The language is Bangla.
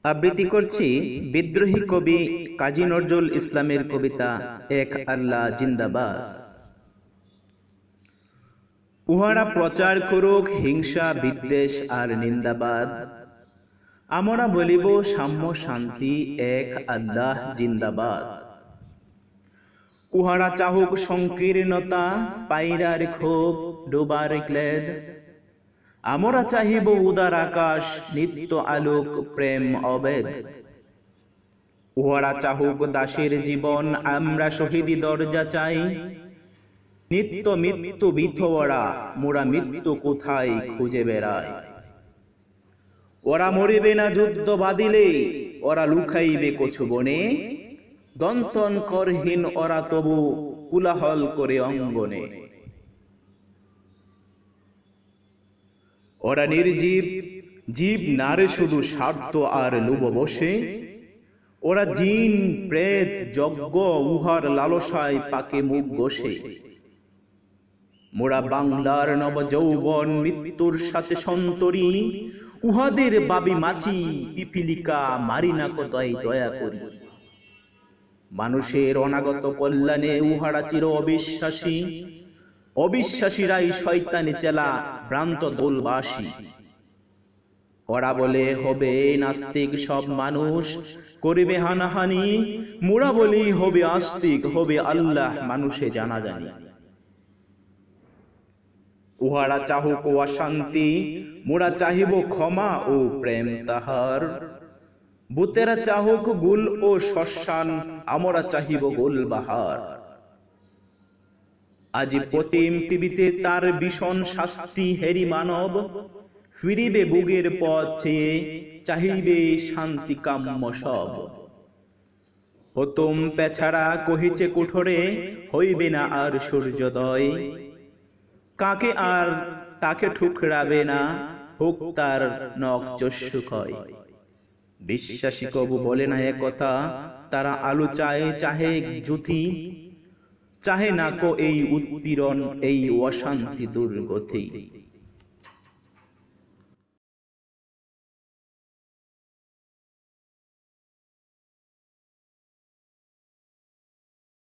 আবৃত্তি করছি বিদ্রোহী কবি কাজী নজরুল ইসলামের কবিতা এক আল্লাহ জিন্দাবাদ। উহারা প্রচার করুক হিংসা বিদ্বেষ আর নিন্দাবাদ, আমরা বলিব সাম্য শান্তি এক আল্লাহ জিন্দাবাদ। উহারা চাহুক সংকীর্ণতা পাইরার ক্ষোভ ডোবার ক্লেদ, আমরা চাহিব উদার আকাশ নিত্য আলোক প্রেম অবেদ। উহারা চাহুক দাসের জীবন আমরা শহীদি দরজা চাই, নিত্য মৃত্যু বিধরা মোরা মৃত্যু কোথায় খুঁজে বেড়ায়। ওরা মরিবে না যুদ্ধ বাদিলে, ওরা লুকাইবে কছু বনে, দন্তন করহীন ওরা তবু কুলাহল করে অঙ্গনে। ওরা নির্জীব জীব নারে শুধু স্বার্থ আর লোভ বসে, ওরা জিন প্রেত যজ্ঞ উহার লালসায় পাকে মুখ বসে। মোরা বাংলার নব যৌবন মৃত্যুর সাথে সন্তরী, উহাদের বাবি মাছি পিপিলিকা মারি না কতই দয়া করি। মানুষের অনাগত কল্যাণে উহারা চির অবিশ্বাসী, অবিশ্বাসীরাই শয়তানি চেলা ভ্রান্ত দোলবাসী। ওরা বলে হবে নাস্তিক সব মানুষ করিবে হানাহানি, মোরা বলি হবে আস্তিক হবে আল্লাহ মানুষে জানাজানি। উহারা চাহুক অশান্তি মোরা চাহিব ক্ষমা ও প্রেম তাহার, ভূতেরা চাহুক গুল ও শ্মশান আমরা চাহিব গোল বাহার। আজি পতিম টিভিতে তার ভীষণ শাস্তি হেরি মানব, ফিরিবে বুগের পথে চাহিবে শান্তি কাম্য সব। হতম পেছাড়া কহিছে কুঠরে হইবে না আর সূর্যোদয়, কাকে আর তাকে ঠুকরাবে না হোক তার নখ চক্ষু ক্ষয়। বিশ্বাসী কবু বলে না একথা, তারা আলো চায় চাহে জ্যোতি, চাহে না কো এই উৎপীড়ন এই অশান্তি দুর্গতি।